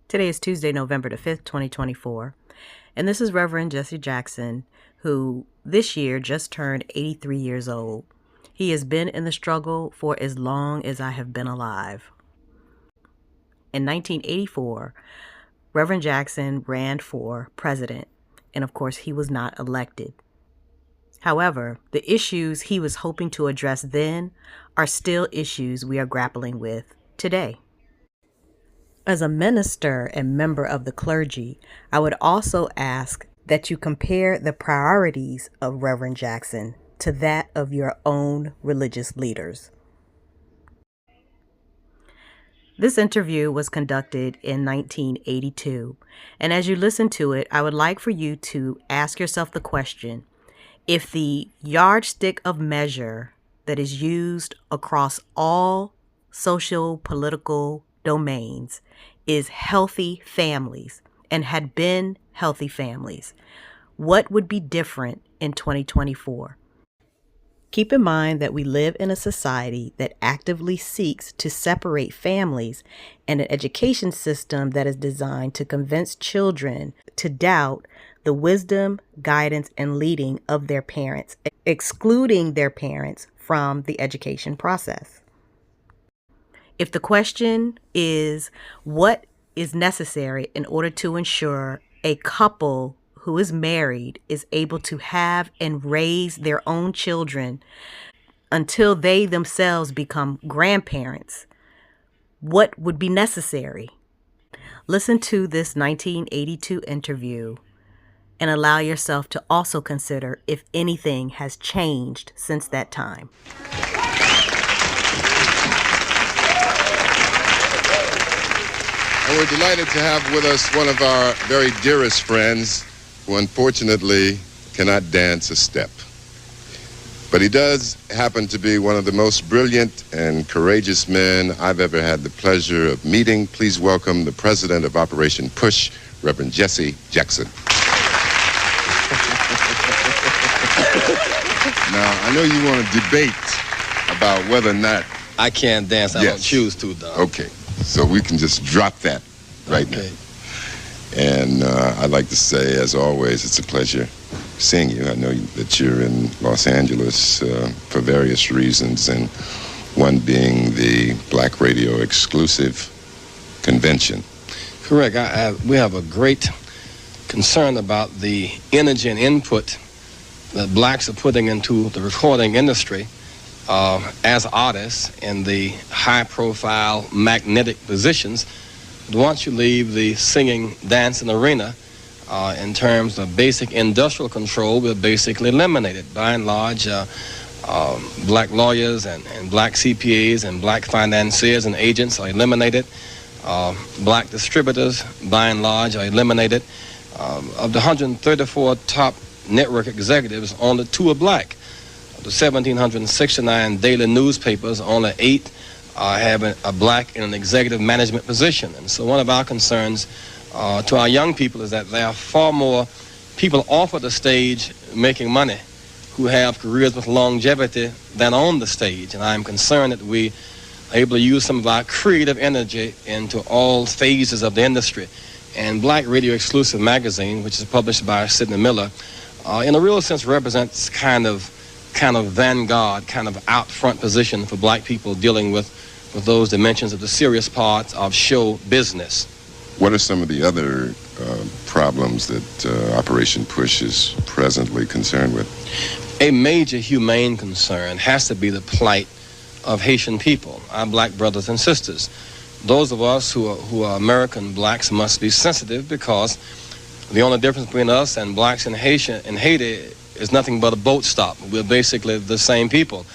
Today is Tuesday, November the 5th, 2024, and this is Reverend Jesse Jackson, who this year just turned 83 years old. He has been in the struggle for as long as I have been alive. In 1984, Reverend Jackson ran for president, and of course he was not elected. However, the issues he was hoping to address then are still issues we are grappling with today. As a minister and member of the clergy, I would also ask that you compare the priorities of Reverend Jackson to that of your own religious leaders. This interview was conducted in 1982, and as you listen to it, I would like for you to ask yourself the question: if the yardstick of measure that is used across all social political domains is healthy families and had been healthy families, what would be different in 2024? Keep in mind that we live in a society that actively seeks to separate families and an education system that is designed to convince children to doubt the wisdom, guidance, and leading of their parents, excluding their parents from the education process. If the question is what is necessary in order to ensure a couple who is married is able to have and raise their own children until they themselves become grandparents, what would be necessary? Listen to this 1982 interview and allow yourself to also consider if anything has changed since that time. And we're delighted to have with us one of our very dearest friends who unfortunately cannot dance a step. But he does happen to be one of the most brilliant and courageous men I've ever had the pleasure of meeting. Please welcome the president of Operation PUSH, Reverend Jesse Jackson. Now, I know you want to debate about whether or not... I can't dance. I don't choose to, though. Okay, so we can just drop that right now. And I'd like to say, as always, it's a pleasure seeing you. I know that you're in Los Angeles for various reasons, and one being the Black Radio exclusive convention. Correct. We have a great concern about the energy and input that blacks are putting into the recording industry as artists in the high-profile magnetic positions. Once you leave the singing, dancing arena, in terms of basic industrial control, we're basically eliminated. By and large, black lawyers and black CPAs and black financiers and agents are eliminated. Black distributors, by and large, are eliminated. Of the 134 top network executives, only 2 are black. Of the 1,769 daily newspapers, only 8 have a black in an executive management position. And so one of our concerns to our young people is that there are far more people off of the stage making money who have careers with longevity than on the stage. And I'm concerned that we are able to use some of our creative energy into all phases of the industry. And Black Radio Exclusive magazine, which is published by Sidney Miller, in a real sense represents kind of vanguard, kind of out front position for black people dealing with those dimensions of the serious parts of show business. What are some of the other problems that Operation PUSH is presently concerned with? A major humane concern has to be the plight of Haitian people, our black brothers and sisters. Those of us who are American blacks must be sensitive, because the only difference between us and blacks in Haiti is nothing but a boat stop. We're basically the same people.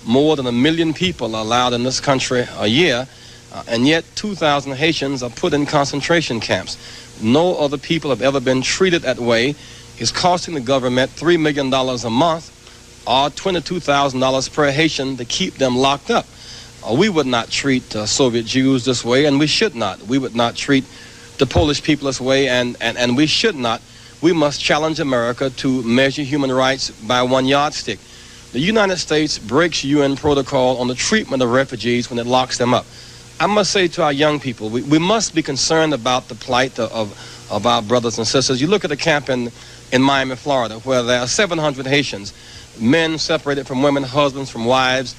More than 1 million people are allowed in this country a year, and yet 2,000 Haitians are put in concentration camps. No other people have ever been treated that way. It's costing the government $3 million a month, or $22,000 per Haitian, to keep them locked up. We would not treat Soviet Jews this way, and we should not. We would not treat the Polish people this way, and we should not. We must challenge America to measure human rights by one yardstick. The United States breaks UN protocol on the treatment of refugees when it locks them up. I must say to our young people, we must be concerned about the plight of our brothers and sisters. You look at the camp in Miami, Florida, where there are 700 Haitians, men separated from women, husbands from wives,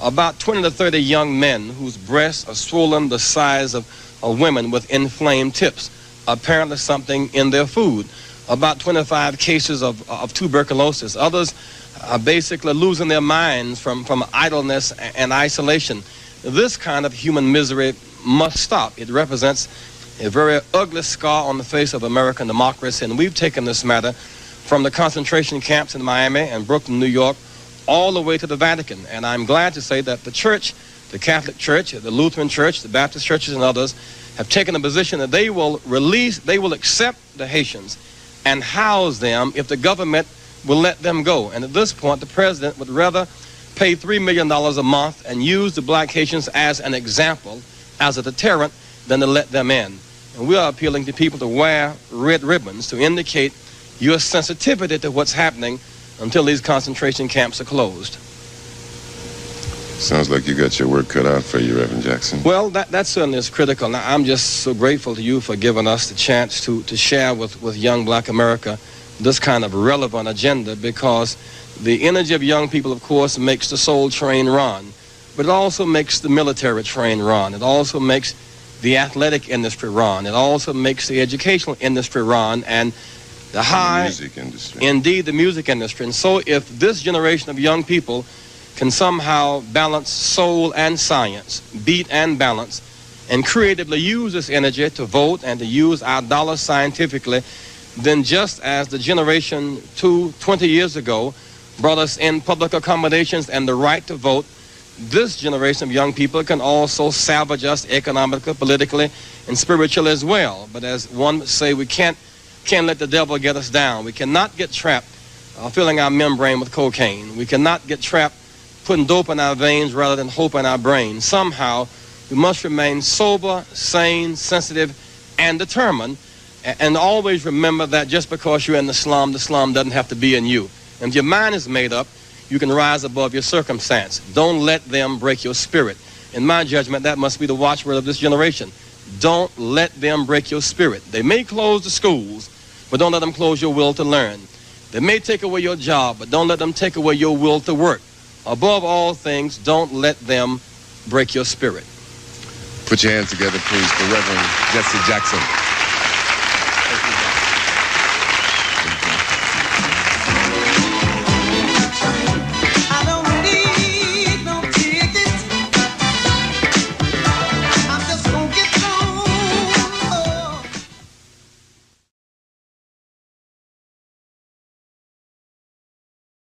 about 20 to 30 young men whose breasts are swollen the size of women with inflamed tips, apparently something in their food. About 25 cases of tuberculosis. Others are basically losing their minds from idleness and isolation. This kind of human misery must stop. It represents a very ugly scar on the face of American democracy, and we've taken this matter from the concentration camps in Miami and Brooklyn, New York, all the way to the Vatican. And I'm glad to say that the church, the Catholic Church, the Lutheran Church, the Baptist churches, and others have taken a position that they will accept the Haitians and house them if the government will let them go. And at this point, the president would rather pay $3 million a month and use the black Haitians as an example, as a deterrent, than to let them in. And we are appealing to people to wear red ribbons to indicate your sensitivity to what's happening until these concentration camps are closed. Sounds like you got your work cut out for you, Reverend Jackson. Well, that certainly is critical. Now, I'm just so grateful to you for giving us the chance to share with young black America this kind of relevant agenda, because the energy of young people, of course, makes the soul train run, but it also makes the military train run. It also makes the athletic industry run. It also makes the educational industry run, and the music industry. Indeed, the music industry. And so if this generation of young people can somehow balance soul and science, beat and balance, and creatively use this energy to vote and to use our dollars scientifically, then just as the generation 20 years ago brought us in public accommodations and the right to vote, this generation of young people can also salvage us economically, politically, and spiritually as well. But as one would say, we can't let the devil get us down. We cannot get trapped filling our membrane with cocaine. We cannot get trapped putting dope in our veins rather than hope in our brain. Somehow, we must remain sober, sane, sensitive, and determined, and always remember that just because you're in the slum doesn't have to be in you. And if your mind is made up, you can rise above your circumstance. Don't let them break your spirit. In my judgment, that must be the watchword of this generation. Don't let them break your spirit. They may close the schools, but don't let them close your will to learn. They may take away your job, but don't let them take away your will to work. Above all things, don't let them break your spirit. Put your hands together, please, for Reverend Jesse Jackson.